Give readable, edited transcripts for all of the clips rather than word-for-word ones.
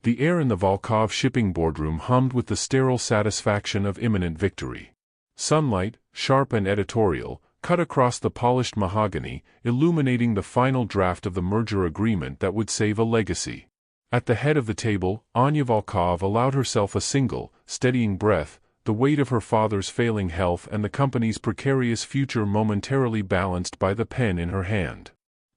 The air in the Volkov shipping boardroom hummed with the sterile satisfaction of imminent victory. Sunlight, sharp and editorial, cut across the polished mahogany, illuminating the final draft of the merger agreement that would save a legacy. At the head of the table, Anya Volkov allowed herself a single, steadying breath, the weight of her father's failing health and the company's precarious future momentarily balanced by the pen in her hand.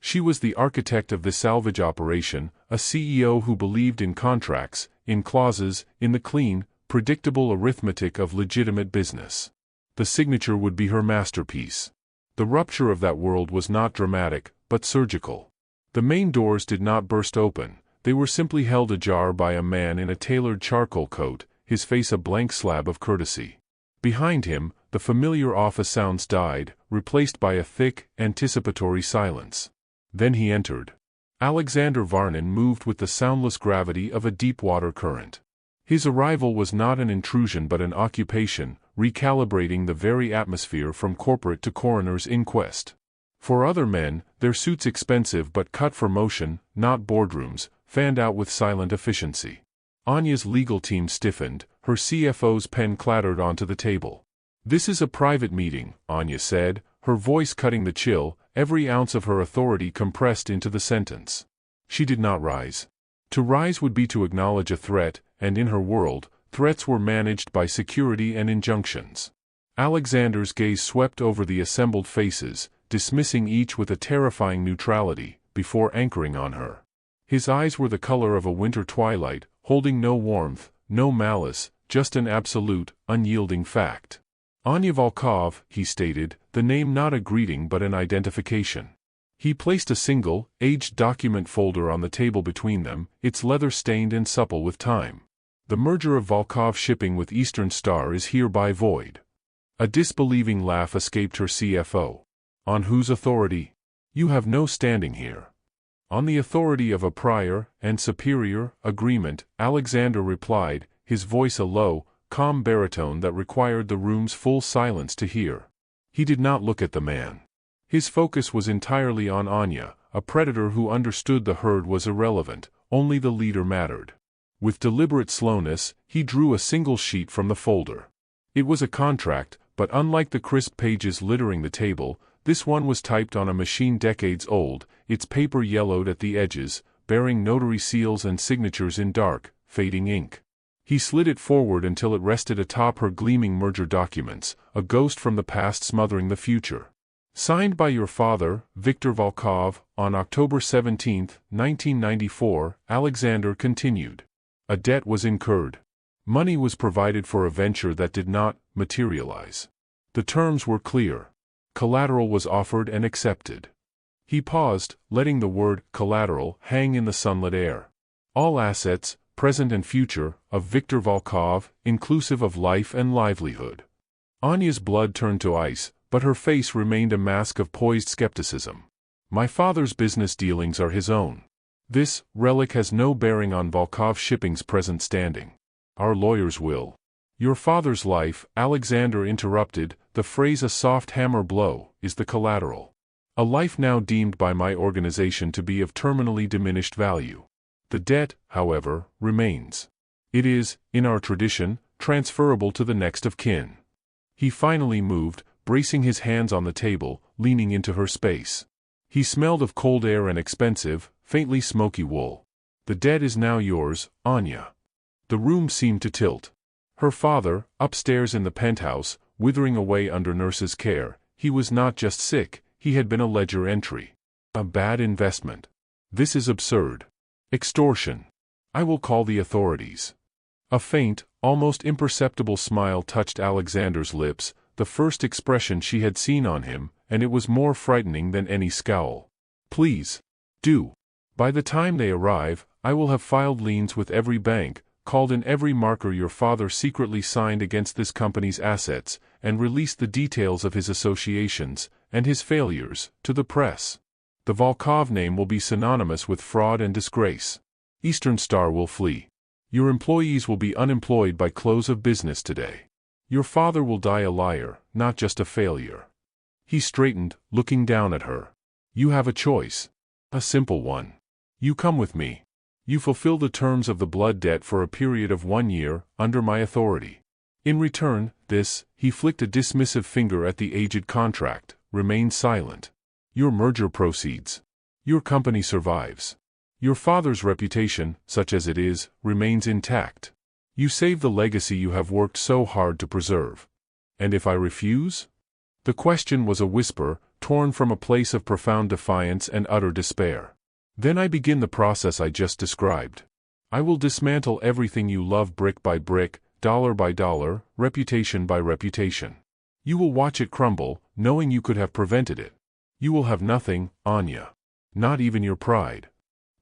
She was the architect of this salvage operation, a CEO who believed in contracts, in clauses, in the clean, predictable arithmetic of legitimate business. The signature would be her masterpiece. The rupture of that world was not dramatic, but surgical. The main doors did not burst open, they were simply held ajar by a man in a tailored charcoal coat, his face a blank slab of courtesy. Behind him, the familiar office sounds died, replaced by a thick, anticipatory silence. Then he entered. Alexander Varnin moved with the soundless gravity of a deep-water current. His arrival was not an intrusion but an occupation, recalibrating the very atmosphere from corporate to coroner's inquest. For other men, their suits expensive but cut for motion, not boardrooms, fanned out with silent efficiency. Anya's legal team stiffened, her CFO's pen clattered onto the table. "This is a private meeting," Anya said, her voice cutting the chill, every ounce of her authority compressed into the sentence. She did not rise. To rise would be to acknowledge a threat, and in her world, threats were managed by security and injunctions. Alexander's gaze swept over the assembled faces, dismissing each with a terrifying neutrality, before anchoring on her. His eyes were the color of a winter twilight, holding no warmth, no malice, just an absolute, unyielding fact. Anya Volkov, he stated, the name not a greeting but an identification. He placed a single, aged document folder on the table between them, its leather stained and supple with time. "The merger of Volkov Shipping with Eastern Star is hereby void." A disbelieving laugh escaped her CFO. "On whose authority? You have no standing here." "On the authority of a prior, and superior, agreement," Alexander replied, his voice a low, calm baritone that required the room's full silence to hear. He did not look at the man. His focus was entirely on Anya, a predator who understood the herd was irrelevant, only the leader mattered. With deliberate slowness, he drew a single sheet from the folder. It was a contract, but unlike the crisp pages littering the table, this one was typed on a machine decades old, its paper yellowed at the edges, bearing notary seals and signatures in dark, fading ink. He slid it forward until it rested atop her gleaming merger documents, a ghost from the past smothering the future. "Signed by your father, Viktor Volkov, on October 17, 1994, Alexander continued. A debt was incurred. Money was provided for a venture that did not materialize. The terms were clear. Collateral was offered and accepted." He paused, letting the word collateral hang in the sunlit air. "All assets, present and future, of Viktor Volkov, inclusive of life and livelihood." Anya's blood turned to ice, but her face remained a mask of poised skepticism. "My father's business dealings are his own. This relic has no bearing on Volkov Shipping's present standing. Our lawyers will." "Your father's life," Alexander interrupted, the phrase a soft hammer blow, "is the collateral. A life now deemed by my organization to be of terminally diminished value. The debt, however, remains. It is, in our tradition, transferable to the next of kin." He finally moved, bracing his hands on the table, leaning into her space. He smelled of cold air and expensive, faintly smoky wool. "The debt is now yours, Anya." The room seemed to tilt. Her father, upstairs in the penthouse, withering away under nurse's care, he was not just sick, he had been a ledger entry. A bad investment. "This is absurd. Extortion. I will call the authorities." A faint, almost imperceptible smile touched Alexander's lips, the first expression she had seen on him, and it was more frightening than any scowl. "Please. Do. By the time they arrive, I will have filed liens with every bank, called in every marker your father secretly signed against this company's assets, and released the details of his associations, and his failures, to the press. The Volkov name will be synonymous with fraud and disgrace. Eastern Star will flee. Your employees will be unemployed by close of business today. Your father will die a liar, not just a failure." He straightened, looking down at her. "You have a choice. A simple one. You come with me. You fulfill the terms of the blood debt for a period of 1 year, under my authority. In return, he flicked a dismissive finger at the aged contract, remain silent. Your merger proceeds. Your company survives. Your father's reputation, such as it is, remains intact. You save the legacy you have worked so hard to preserve. And if I refuse? The question was a whisper, torn from a place of profound defiance and utter despair. Then I begin the process I just described. I will dismantle everything you love brick by brick, dollar by dollar, reputation by reputation. You will watch it crumble, knowing you could have prevented it. You will have nothing, Anya. Not even your pride.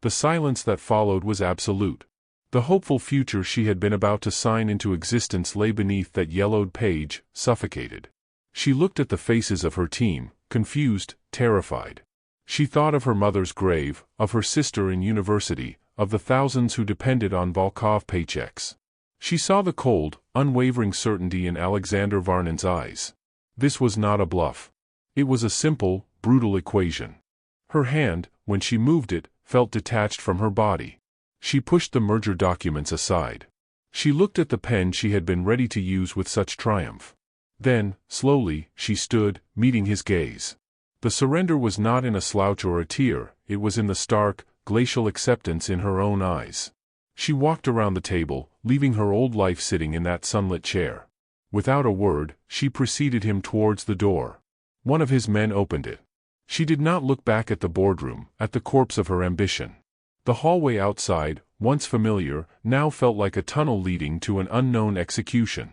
The silence that followed was absolute. The hopeful future she had been about to sign into existence lay beneath that yellowed page, suffocated. She looked at the faces of her team, confused, terrified. She thought of her mother's grave, of her sister in university, of the thousands who depended on Volkov paychecks. She saw the cold, unwavering certainty in Alexander Varnon's eyes. This was not a bluff. It was a simple, brutal equation. Her hand, when she moved it, felt detached from her body. She pushed the merger documents aside. She looked at the pen she had been ready to use with such triumph. Then, slowly, she stood, meeting his gaze. The surrender was not in a slouch or a tear, it was in the stark, glacial acceptance in her own eyes. She walked around the table, leaving her old life sitting in that sunlit chair. Without a word, she preceded him towards the door. One of his men opened it. She did not look back at the boardroom, at the corpse of her ambition. The hallway outside, once familiar, now felt like a tunnel leading to an unknown execution.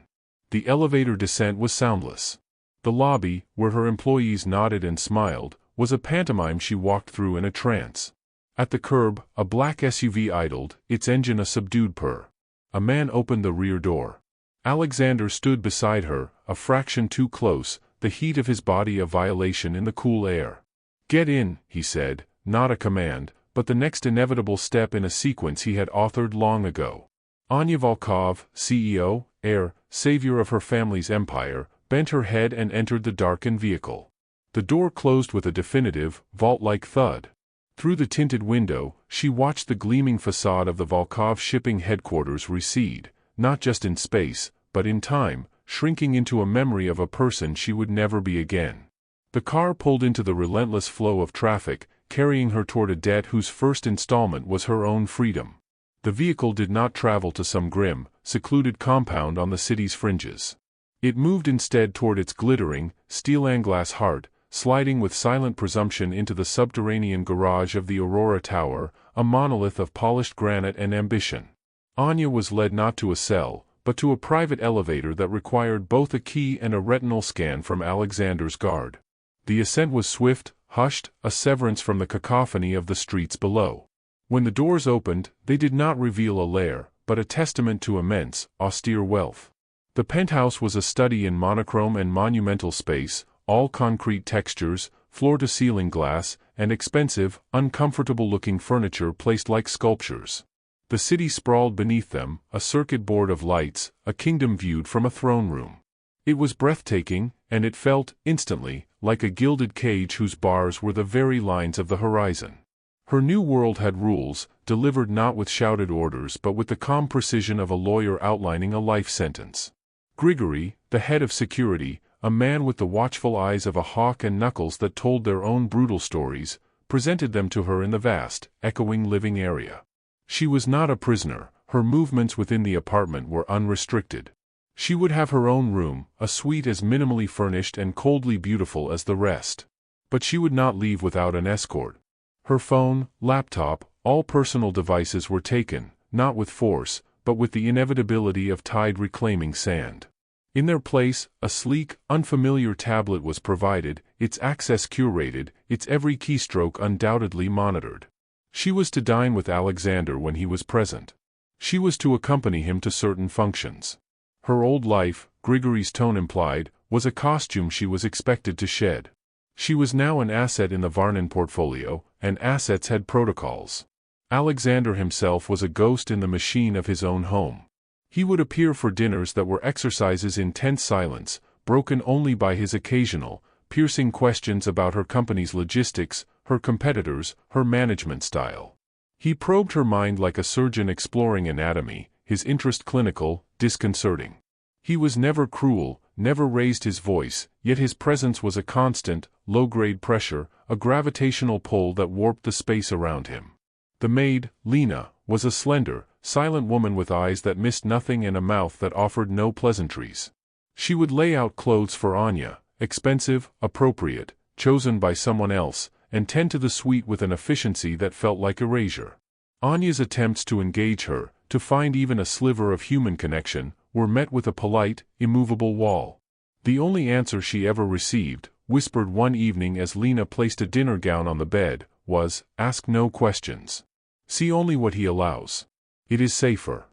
The elevator descent was soundless. The lobby, where her employees nodded and smiled, was a pantomime she walked through in a trance. At the curb, a black SUV idled, its engine a subdued purr. A man opened the rear door. Alexander stood beside her, a fraction too close, the heat of his body a violation in the cool air. "Get in," he said, not a command, but the next inevitable step in a sequence he had authored long ago. Anya Volkov, CEO, heir, savior of her family's empire, bent her head and entered the darkened vehicle. The door closed with a definitive, vault-like thud. Through the tinted window, she watched the gleaming facade of the Volkov shipping headquarters recede, not just in space, but in time, shrinking into a memory of a person she would never be again. The car pulled into the relentless flow of traffic, carrying her toward a debt whose first installment was her own freedom. The vehicle did not travel to some grim, secluded compound on the city's fringes. It moved instead toward its glittering, steel-and-glass heart, sliding with silent presumption into the subterranean garage of the Aurora Tower, a monolith of polished granite and ambition. Anya was led not to a cell, but to a private elevator that required both a key and a retinal scan from Alexander's guard. The ascent was swift, hushed, a severance from the cacophony of the streets below. When the doors opened, they did not reveal a lair, but a testament to immense, austere wealth. The penthouse was a study in monochrome and monumental space, all concrete textures, floor-to-ceiling glass, and expensive, uncomfortable-looking furniture placed like sculptures. The city sprawled beneath them, a circuit board of lights, a kingdom viewed from a throne room. It was breathtaking, and it felt, instantly, like a gilded cage whose bars were the very lines of the horizon. Her new world had rules, delivered not with shouted orders but with the calm precision of a lawyer outlining a life sentence. Grigory, the head of security, a man with the watchful eyes of a hawk and knuckles that told their own brutal stories, presented them to her in the vast, echoing living area. She was not a prisoner, her movements within the apartment were unrestricted. She would have her own room, a suite as minimally furnished and coldly beautiful as the rest. But she would not leave without an escort. Her phone, laptop, all personal devices were taken, not with force, but with the inevitability of tide reclaiming sand. In their place, a sleek, unfamiliar tablet was provided, its access curated, its every keystroke undoubtedly monitored. She was to dine with Alexander when he was present. She was to accompany him to certain functions. Her old life, Grigory's tone implied, was a costume she was expected to shed. She was now an asset in the Varnon portfolio, and assets had protocols. Alexander himself was a ghost in the machine of his own home. He would appear for dinners that were exercises in tense silence, broken only by his occasional, piercing questions about her company's logistics, her competitors, her management style. He probed her mind like a surgeon exploring anatomy, his interest clinical, disconcerting. He was never cruel, never raised his voice, yet his presence was a constant, low-grade pressure, a gravitational pull that warped the space around him. The maid, Lena, was a slender, silent woman with eyes that missed nothing and a mouth that offered no pleasantries. She would lay out clothes for Anya, expensive, appropriate, chosen by someone else, and tend to the suite with an efficiency that felt like erasure. Anya's attempts to engage her, to find even a sliver of human connection, were met with a polite, immovable wall. The only answer she ever received, whispered one evening as Lena placed a dinner gown on the bed, was, "Ask no questions. See only what he allows. It is safer."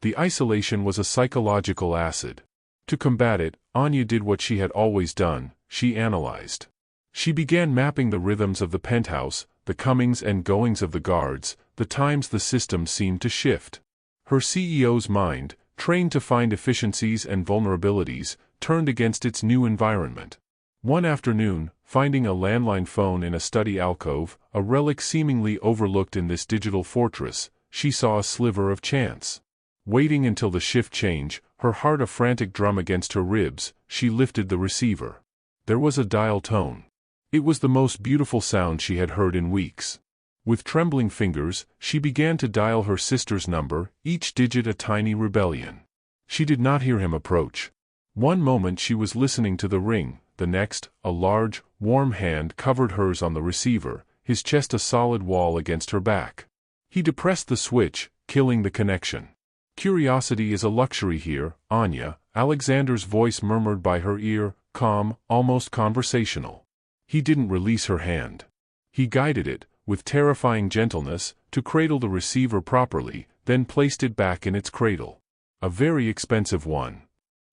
The isolation was a psychological acid. To combat it, Anya did what she had always done, she analyzed. She began mapping the rhythms of the penthouse, the comings and goings of the guards, the times the system seemed to shift. Her CEO's mind, trained to find efficiencies and vulnerabilities, turned against its new environment. One afternoon, finding a landline phone in a study alcove, a relic seemingly overlooked in this digital fortress, she saw a sliver of chance. Waiting until the shift change, her heart a frantic drum against her ribs, she lifted the receiver. There was a dial tone. It was the most beautiful sound she had heard in weeks. With trembling fingers, she began to dial her sister's number, each digit a tiny rebellion. She did not hear him approach. One moment she was listening to the ring, the next, a large, warm hand covered hers on the receiver, his chest a solid wall against her back. He depressed the switch, killing the connection. "Curiosity is a luxury here, Anya," Alexander's voice murmured by her ear, calm, almost conversational. He didn't release her hand. He guided it, with terrifying gentleness, to cradle the receiver properly, then placed it back in its cradle. A very expensive one.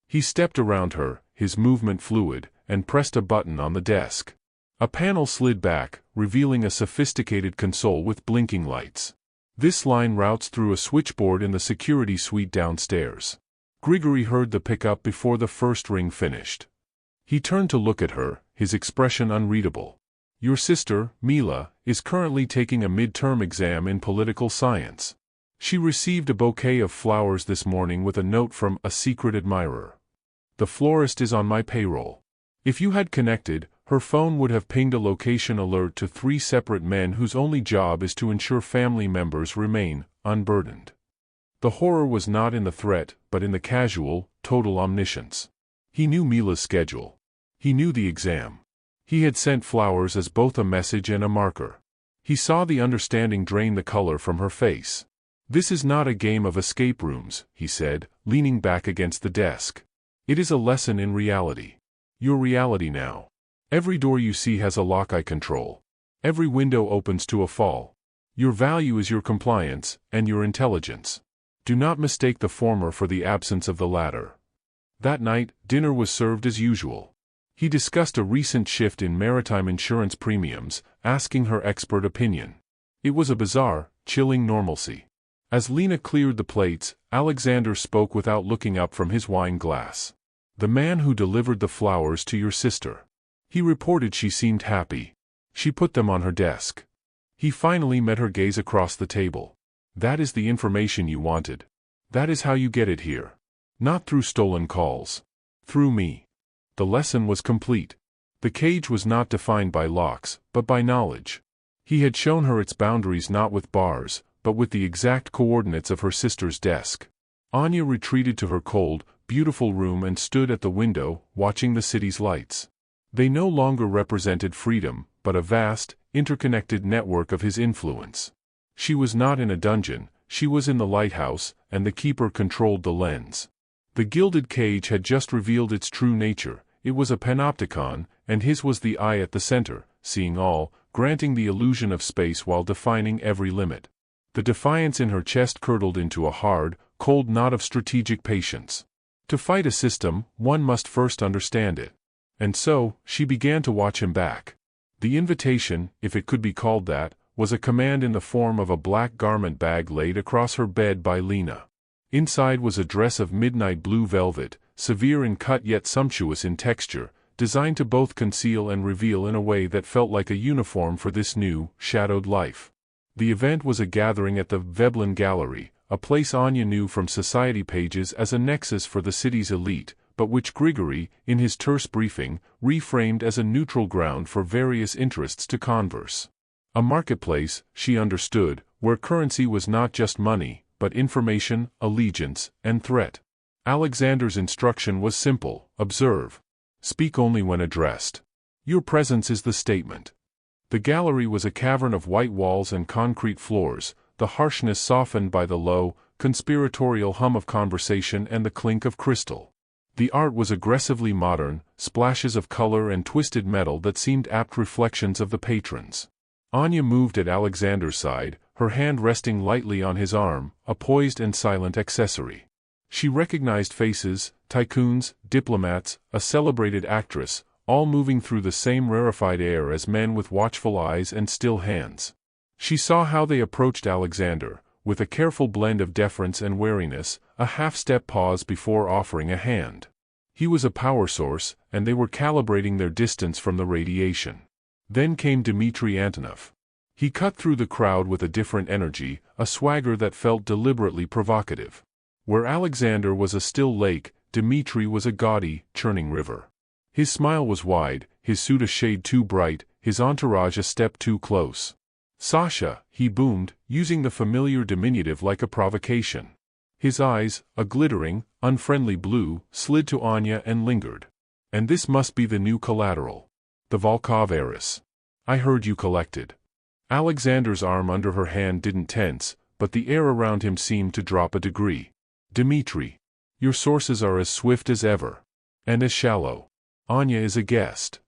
He stepped around her, his movement fluid, and pressed a button on the desk. A panel slid back, revealing a sophisticated console with blinking lights. "This line routes through a switchboard in the security suite downstairs." Grigory heard the pickup before the first ring finished. He turned to look at her, his expression unreadable. "Your sister, Mila, is currently taking a midterm exam in political science. She received a bouquet of flowers this morning with a note from a secret admirer. The florist is on my payroll." If you had connected, her phone would have pinged a location alert to 3 separate men whose only job is to ensure family members remain unburdened. The horror was not in the threat, but in the casual, total omniscience. He knew Mila's schedule. He knew the exam. He had sent flowers as both a message and a marker. He saw the understanding drain the color from her face. "This is not a game of escape rooms," he said, leaning back against the desk. "It is a lesson in reality. Your reality now. Every door you see has a lock I control. Every window opens to a fall. Your value is your compliance, and your intelligence. Do not mistake the former for the absence of the latter." That night, dinner was served as usual. He discussed a recent shift in maritime insurance premiums, asking her expert opinion. It was a bizarre, chilling normalcy. As Lena cleared the plates, Alexander spoke without looking up from his wine glass. "The man who delivered the flowers to your sister." He reported she seemed happy. She put them on her desk. He finally met her gaze across the table. "That is the information you wanted. That is how you get it here. Not through stolen calls. Through me." The lesson was complete. The cage was not defined by locks, but by knowledge. He had shown her its boundaries not with bars, but with the exact coordinates of her sister's desk. Anya retreated to her cold, beautiful room and stood at the window, watching the city's lights. They no longer represented freedom, but a vast, interconnected network of his influence. She was not in a dungeon, she was in the lighthouse, and the keeper controlled the lens. The gilded cage had just revealed its true nature. It was a panopticon, and his was the eye at the center, seeing all, granting the illusion of space while defining every limit. The defiance in her chest curdled into a hard, cold knot of strategic patience. To fight a system, one must first understand it. And so, she began to watch him back. The invitation, if it could be called that, was a command in the form of a black garment bag laid across her bed by Lena. Inside was a dress of midnight blue velvet, severe in cut yet sumptuous in texture, designed to both conceal and reveal in a way that felt like a uniform for this new, shadowed life. The event was a gathering at the Veblen Gallery, a place Anya knew from society pages as a nexus for the city's elite, but which Grigory, in his terse briefing, reframed as a neutral ground for various interests to converse. A marketplace, she understood, where currency was not just money, but information, allegiance, and threat. Alexander's instruction was simple: observe. Speak only when addressed. Your presence is the statement. The gallery was a cavern of white walls and concrete floors, the harshness softened by the low, conspiratorial hum of conversation and the clink of crystal. The art was aggressively modern, splashes of color and twisted metal that seemed apt reflections of the patrons. Anya moved at Alexander's side, her hand resting lightly on his arm, a poised and silent accessory. She recognized faces, tycoons, diplomats, a celebrated actress, all moving through the same rarefied air as men with watchful eyes and still hands. She saw how they approached Alexander, with a careful blend of deference and wariness, a half-step pause before offering a hand. He was a power source, and they were calibrating their distance from the radiation. Then came Dmitry Antonov. He cut through the crowd with a different energy, a swagger that felt deliberately provocative. Where Alexander was a still lake, Dmitry was a gaudy, churning river. His smile was wide, his suit a shade too bright, his entourage a step too close. "Sasha," he boomed, using the familiar diminutive like a provocation. His eyes, a glittering, unfriendly blue, slid to Anya and lingered. "And this must be the new collateral. The Volkov heiress. I heard you collected." Alexander's arm under her hand didn't tense, but the air around him seemed to drop a degree. "Dmitry. Your sources are as swift as ever. And as shallow. Anya is a guest."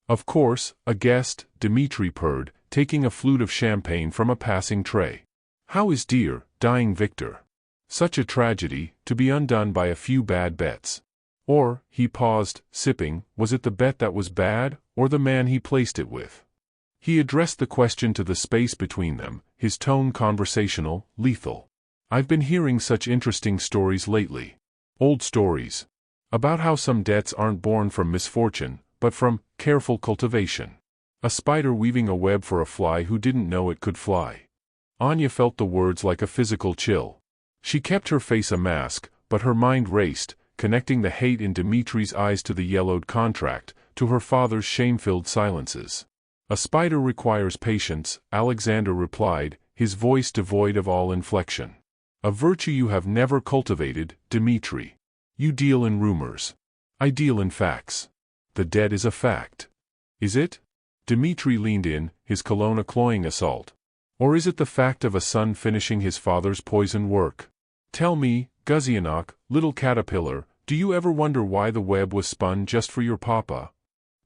"Of course, a guest," Dmitry purred, taking a flute of champagne from a passing tray. "How is dear, dying Victor? Such a tragedy, to be undone by a few bad bets. Or," he paused, sipping, "was it the bet that was bad, or the man he placed it with?" He addressed the question to the space between them, his tone conversational, lethal. "I've been hearing such interesting stories lately. Old stories. About how some debts aren't born from misfortune, but from careful cultivation. A spider weaving a web for a fly who didn't know it could fly." Anya felt the words like a physical chill. She kept her face a mask, but her mind raced, connecting the hate in Dmitry's eyes to the yellowed contract, to her father's shame-filled silences. "A spider requires patience," Alexander replied, his voice devoid of all inflection. "A virtue you have never cultivated, Dmitry. You deal in rumors. I deal in facts. The debt is a fact." "Is it?" Dmitry leaned in, his cologne a cloying assault. "Or is it the fact of a son finishing his father's poison work? Tell me, Guzianok, little caterpillar, do you ever wonder why the web was spun just for your papa?"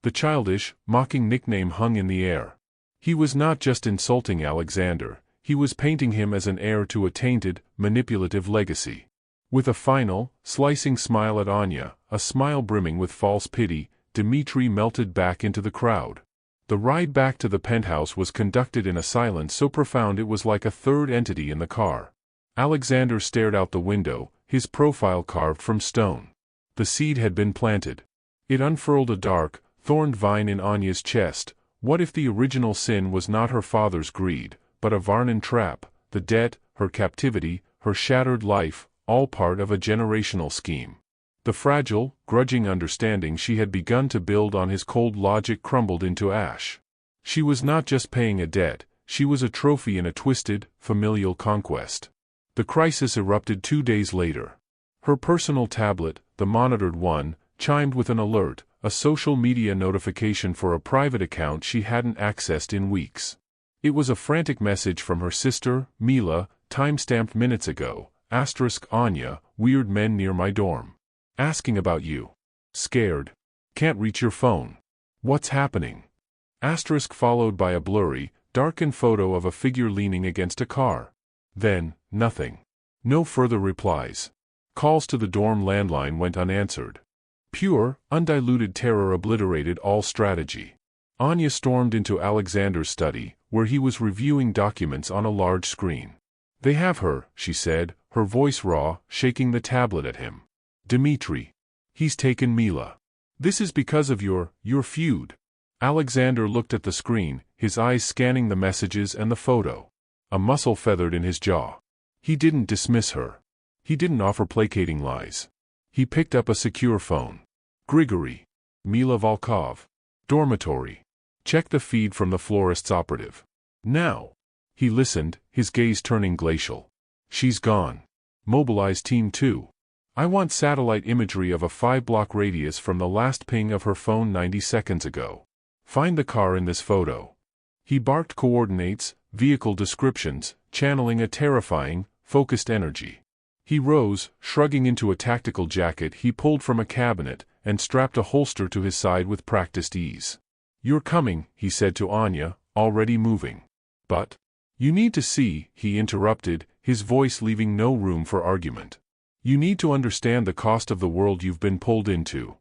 The childish, mocking nickname hung in the air. He was not just insulting Alexander, he was painting him as an heir to a tainted, manipulative legacy. With a final, slicing smile at Anya, a smile brimming with false pity, Dmitry melted back into the crowd. The ride back to the penthouse was conducted in a silence so profound it was like a third entity in the car. Alexander stared out the window, his profile carved from stone. The seed had been planted. It unfurled a dark, thorned vine in Anya's chest. What if the original sin was not her father's greed, but a Varnan trap, the debt, her captivity, her shattered life, all part of a generational scheme? The fragile, grudging understanding she had begun to build on his cold logic crumbled into ash. She was not just paying a debt, she was a trophy in a twisted, familial conquest. The crisis erupted 2 days later. Her personal tablet, the monitored one, chimed with an alert, a social media notification for a private account she hadn't accessed in weeks. It was a frantic message from her sister, Mila, time-stamped minutes ago, *Anya, weird men near my dorm. Asking about you. Scared. Can't reach your phone. What's happening? Followed by a blurry, darkened photo of a figure leaning against a car. Then, nothing. No further replies. Calls to the dorm landline went unanswered. Pure, undiluted terror obliterated all strategy. Anya stormed into Alexander's study, where he was reviewing documents on a large screen. "They have her," she said, her voice raw, shaking the tablet at him. "Dmitry. He's taken Mila. This is because of your feud." Alexander looked at the screen, his eyes scanning the messages and the photo. a muscle feathered in his jaw. He didn't dismiss her. He didn't offer placating lies. He picked up a secure phone. Grigory. Mila Volkov. Dormitory. Check the feed from the florist's operative. Now. He listened, his gaze turning glacial. She's gone. Mobilize Team 2. I want satellite imagery of a 5-block radius from the last ping of her phone 90 seconds ago. Find the car in this photo. He barked coordinates, vehicle descriptions, channeling a terrifying, focused energy. He rose, shrugging into a tactical jacket he pulled from a cabinet, and strapped a holster to his side with practiced ease. You're coming, he said to Anya, already moving. But you need to see, he interrupted, his voice leaving no room for argument. You need to understand the cost of the world you've been pulled into.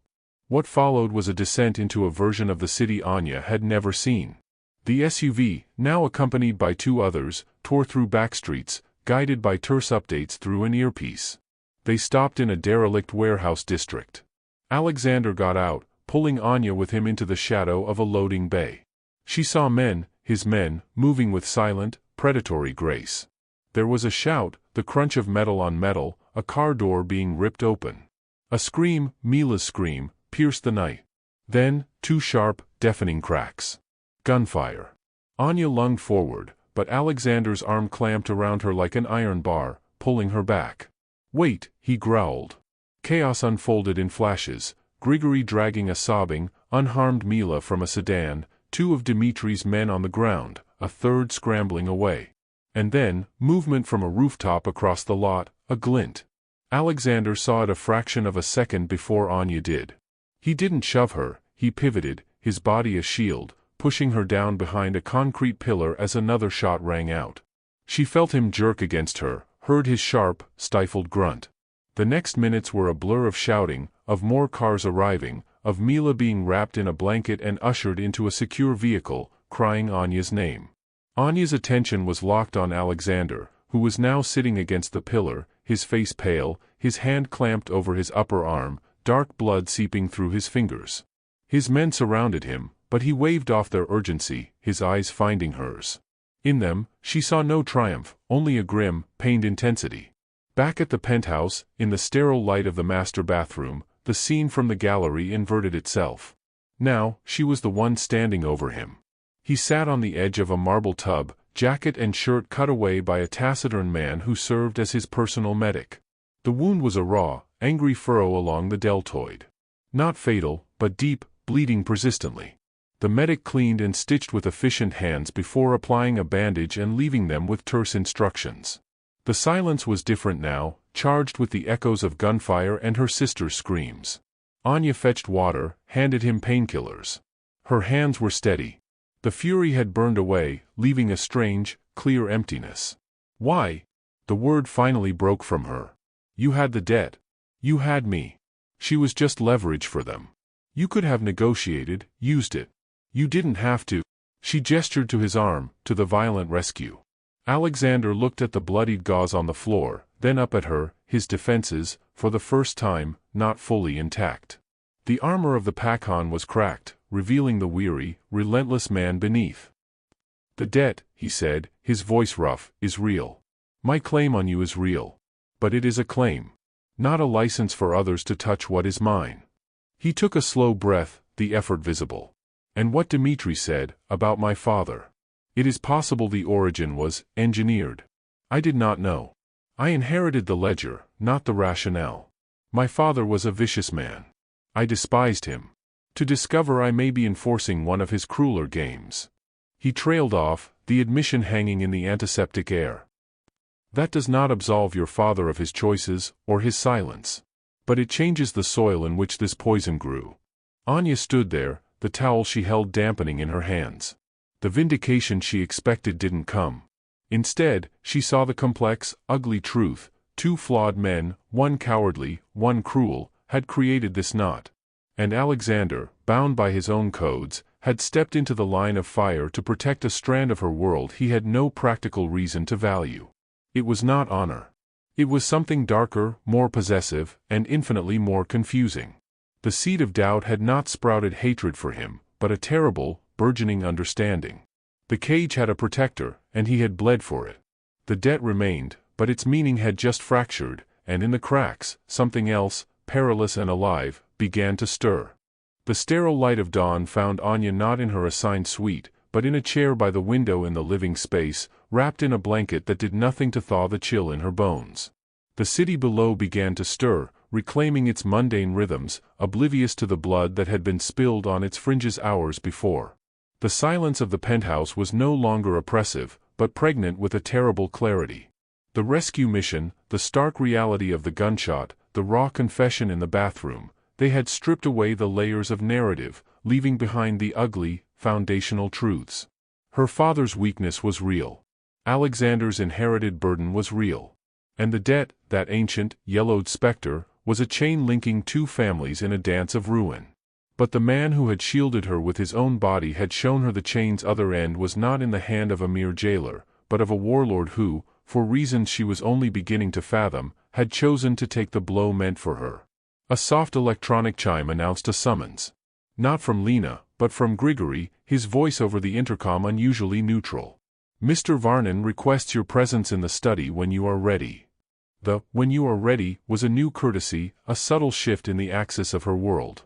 What followed was a descent into a version of the city Anya had never seen. The SUV, now accompanied by 2 others, tore through backstreets, guided by terse updates through an earpiece. They stopped in a derelict warehouse district. Alexander got out, pulling Anya with him into the shadow of a loading bay. She saw men, his men, moving with silent, predatory grace. There was a shout, the crunch of metal on metal, a car door being ripped open. A scream, Mila's scream, pierced the night. Then, 2 sharp, deafening cracks. Gunfire. Anya lunged forward, but Alexander's arm clamped around her like an iron bar, pulling her back. Wait, he growled. Chaos unfolded in flashes, Grigory dragging a sobbing, unharmed Mila from a sedan, 2 of Dimitri's men on the ground, a 3rd scrambling away. And then, movement from a rooftop across the lot, a glint. Alexander saw it a fraction of a second before Anya did. He didn't shove her, he pivoted, his body a shield, pushing her down behind a concrete pillar as another shot rang out. She felt him jerk against her, heard his sharp, stifled grunt. The next minutes were a blur of shouting, of more cars arriving, of Mila being wrapped in a blanket and ushered into a secure vehicle, crying Anya's name. Anya's attention was locked on Alexander, who was now sitting against the pillar, his face pale, his hand clamped over his upper arm, dark blood seeping through his fingers. His men surrounded him, but he waved off their urgency, his eyes finding hers. In them, she saw no triumph, only a grim, pained intensity. Back at the penthouse, in the sterile light of the master bathroom, the scene from the gallery inverted itself. Now, she was the one standing over him. He sat on the edge of a marble tub, jacket and shirt cut away by a taciturn man who served as his personal medic. The wound was a raw, angry furrow along the deltoid. Not fatal, but deep, bleeding persistently. The medic cleaned and stitched with efficient hands before applying a bandage and leaving them with terse instructions. The silence was different now, charged with the echoes of gunfire and her sister's screams. Anya fetched water, handed him painkillers. Her hands were steady. The fury had burned away, leaving a strange, clear emptiness. Why? The word finally broke from her. You had the debt. You had me. She was just leverage for them. You could have negotiated, used it. You didn't have to. She gestured to his arm, to the violent rescue. Alexander looked at the bloodied gauze on the floor, then up at her, his defenses, for the first time, not fully intact. The armor of the Pakhan was cracked, revealing the weary, relentless man beneath. The debt, he said, his voice rough, is real. My claim on you is real. But it is a claim. Not a license for others to touch what is mine. He took a slow breath, the effort visible. And what Dimitri said, about my father. It is possible the origin was engineered. I did not know. I inherited the ledger, not the rationale. My father was a vicious man. I despised him. To discover I may be enforcing one of his crueler games. He trailed off, the admission hanging in the antiseptic air. That does not absolve your father of his choices, or his silence. But it changes the soil in which this poison grew. Anya stood there, the towel she held dampening in her hands. The vindication she expected didn't come. Instead, she saw the complex, ugly truth: 2 flawed men, one cowardly, one cruel, had created this knot. And Alexander, bound by his own codes, had stepped into the line of fire to protect a strand of her world he had no practical reason to value. It was not honor. It was something darker, more possessive, and infinitely more confusing. The seed of doubt had not sprouted hatred for him, but a terrible, burgeoning understanding. The cage had a protector, and he had bled for it. The debt remained, but its meaning had just fractured, and in the cracks, something else, perilous and alive, began to stir. The sterile light of dawn found Anya not in her assigned suite, but in a chair by the window in the living space, wrapped in a blanket that did nothing to thaw the chill in her bones. The city below began to stir, reclaiming its mundane rhythms, oblivious to the blood that had been spilled on its fringes hours before. The silence of the penthouse was no longer oppressive, but pregnant with a terrible clarity. The rescue mission, the stark reality of the gunshot, the raw confession in the bathroom, they had stripped away the layers of narrative, leaving behind the ugly, foundational truths. Her father's weakness was real. Alexander's inherited burden was real. And the debt, that ancient, yellowed specter, was a chain linking two families in a dance of ruin. But the man who had shielded her with his own body had shown her the chain's other end was not in the hand of a mere jailer, but of a warlord who, for reasons she was only beginning to fathom, had chosen to take the blow meant for her. A soft electronic chime announced a summons. Not from Lena, but from Grigory, his voice over the intercom unusually neutral. "Mr. Varnon requests your presence in the study when you are ready." The "when you are ready" was a new courtesy, a subtle shift in the axis of her world.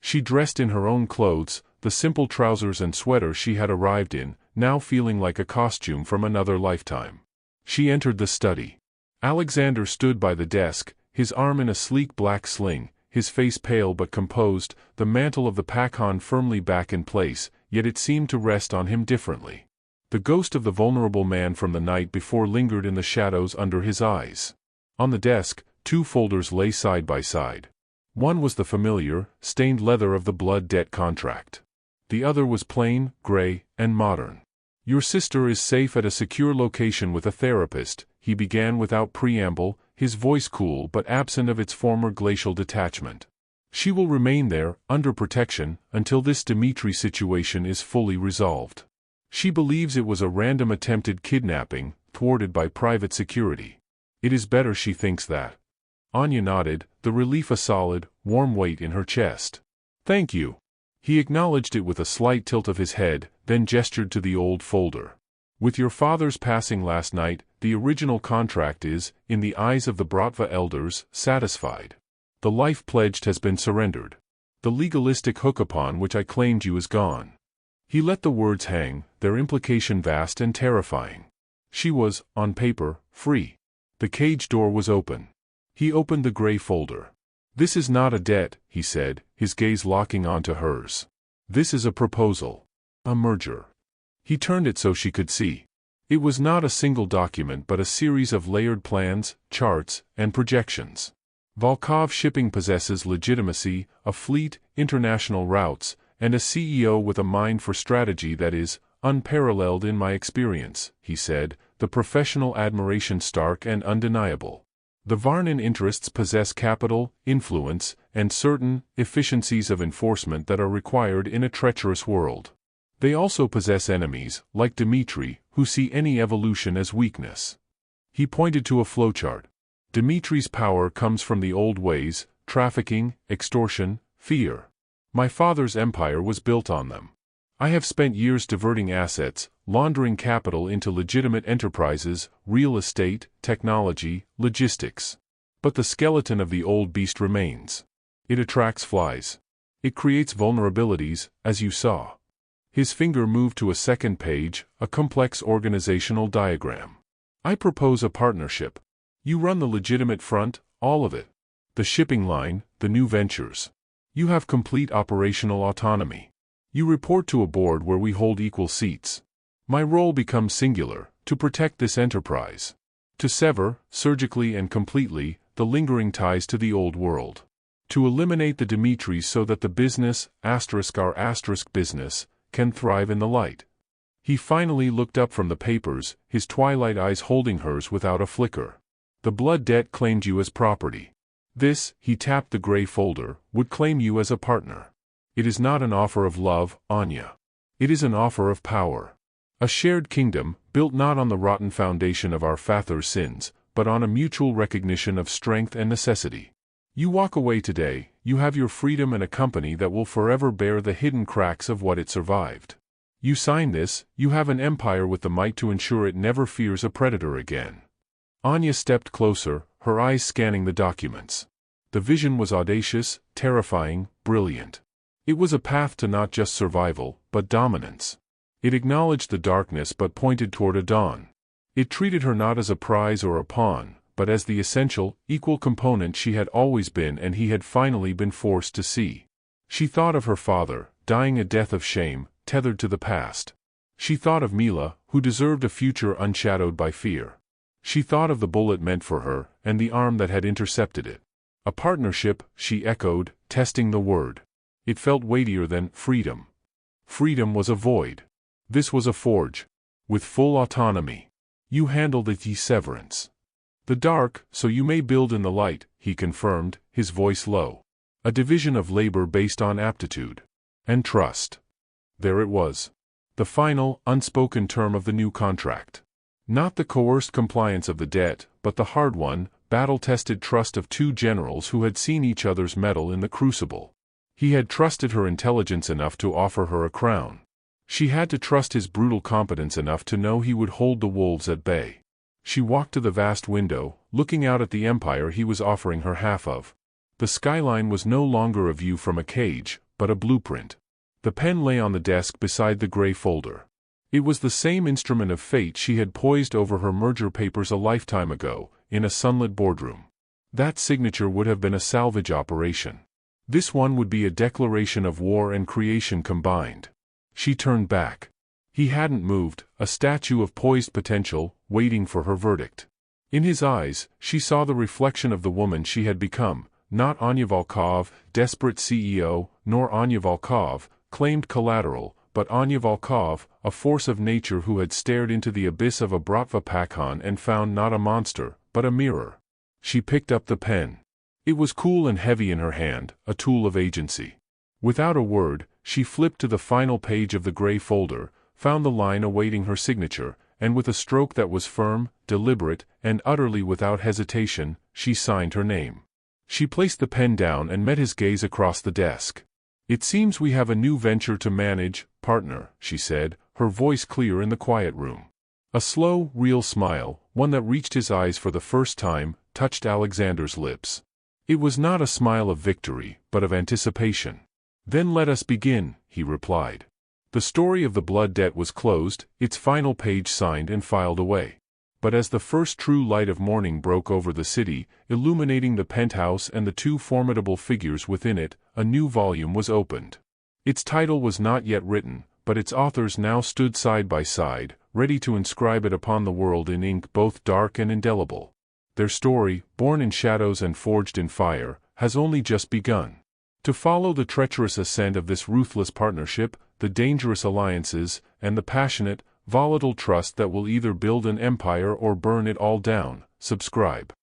She dressed in her own clothes, the simple trousers and sweater she had arrived in, now feeling like a costume from another lifetime. She entered the study. Alexander stood by the desk, his arm in a sleek black sling, his face pale but composed, the mantle of the Pakhan firmly back in place, yet it seemed to rest on him differently. The ghost of the vulnerable man from the night before lingered in the shadows under his eyes. On the desk, two folders lay side by side. One was the familiar, stained leather of the blood debt contract. The other was plain, gray, and modern. "Your sister is safe at a secure location with a therapist," he began without preamble, his voice cool but absent of its former glacial detachment. "She will remain there, under protection, until this Dmitri situation is fully resolved. She believes it was a random attempted kidnapping, thwarted by private security. It is better she thinks that." Anya nodded, the relief a solid, warm weight in her chest. "Thank you." He acknowledged it with a slight tilt of his head, then gestured to the old folder. "With your father's passing last night, the original contract is, in the eyes of the Bratva elders, satisfied. The life pledged has been surrendered. The legalistic hook upon which I claimed you is gone." He let the words hang, their implication vast and terrifying. She was, on paper, free. The cage door was open. He opened the gray folder. "This is not a debt," he said, his gaze locking onto hers. "This is a proposal. A merger." He turned it so she could see. It was not a single document but a series of layered plans, charts, and projections. Volkov Shipping possesses legitimacy, a fleet, international routes, and a CEO with a mind for strategy that is unparalleled in my experience, he said, the professional admiration stark and undeniable. The Varnon interests possess capital, influence, and certain efficiencies of enforcement that are required in a treacherous world. They also possess enemies, like Dmitri, who see any evolution as weakness. He pointed to a flowchart. Dmitri's power comes from the old ways, trafficking, extortion, fear. My father's empire was built on them. I have spent years diverting assets, laundering capital into legitimate enterprises, real estate, technology, logistics. But the skeleton of the old beast remains. It attracts flies. It creates vulnerabilities, as you saw. His finger moved to a second page, a complex organizational diagram. I propose a partnership. You run the legitimate front, all of it. The shipping line, the new ventures. You have complete operational autonomy. You report to a board where we hold equal seats. My role becomes singular, to protect this enterprise. To sever, surgically and completely, the lingering ties to the old world. To eliminate the Dmitris so that the business, our business, can thrive in the light. He finally looked up from the papers, his twilight eyes holding hers without a flicker. The blood debt claimed you as property. This, he tapped the gray folder, would claim you as a partner. It is not an offer of love, Anya. It is an offer of power. A shared kingdom, built not on the rotten foundation of our father's sins, but on a mutual recognition of strength and necessity. You walk away today, you have your freedom and a company that will forever bear the hidden cracks of what it survived. You sign this, you have an empire with the might to ensure it never fears a predator again. Anya stepped closer, her eyes scanning the documents. The vision was audacious, terrifying, brilliant. It was a path to not just survival, but dominance. It acknowledged the darkness but pointed toward a dawn. It treated her not as a prize or a pawn, but as the essential, equal component she had always been and he had finally been forced to see. She thought of her father, dying a death of shame, tethered to the past. She thought of Mila, who deserved a future unshadowed by fear. She thought of the bullet meant for her, and the arm that had intercepted it. A partnership, she echoed, testing the word. It felt weightier than freedom. Freedom was a void. This was a forge. With full autonomy. You handle the severance. The dark, so you may build in the light, he confirmed, his voice low. A division of labor based on aptitude. And trust. There it was. The final, unspoken term of the new contract. Not the coerced compliance of the debt, but the hard-won, battle-tested trust of two generals who had seen each other's mettle in the crucible. He had trusted her intelligence enough to offer her a crown. She had to trust his brutal competence enough to know he would hold the wolves at bay. She walked to the vast window, looking out at the empire he was offering her half of. The skyline was no longer a view from a cage, but a blueprint. The pen lay on the desk beside the gray folder. It was the same instrument of fate she had poised over her merger papers a lifetime ago, in a sunlit boardroom. That signature would have been a salvage operation. This one would be a declaration of war and creation combined. She turned back. He hadn't moved, a statue of poised potential, waiting for her verdict. In his eyes, she saw the reflection of the woman she had become, not Anya Volkov, desperate CEO, nor Anya Volkov, claimed collateral, but Anya Volkov, a force of nature who had stared into the abyss of a Bratva Pakhan and found not a monster, but a mirror. She picked up the pen. It was cool and heavy in her hand, a tool of agency. Without a word, she flipped to the final page of the gray folder, found the line awaiting her signature, and with a stroke that was firm, deliberate, and utterly without hesitation, she signed her name. She placed the pen down and met his gaze across the desk. "It seems we have a new venture to manage, partner," she said, her voice clear in the quiet room. A slow, real smile, one that reached his eyes for the first time, touched Alexander's lips. It was not a smile of victory, but of anticipation. "Then let us begin," he replied. The story of the blood debt was closed, its final page signed and filed away. But as the first true light of morning broke over the city, illuminating the penthouse and the two formidable figures within it, a new volume was opened. Its title was not yet written, but its authors now stood side by side, ready to inscribe it upon the world in ink both dark and indelible. Their story, born in shadows and forged in fire, has only just begun. To follow the treacherous ascent of this ruthless partnership, the dangerous alliances, and the passionate, volatile trust that will either build an empire or burn it all down, subscribe.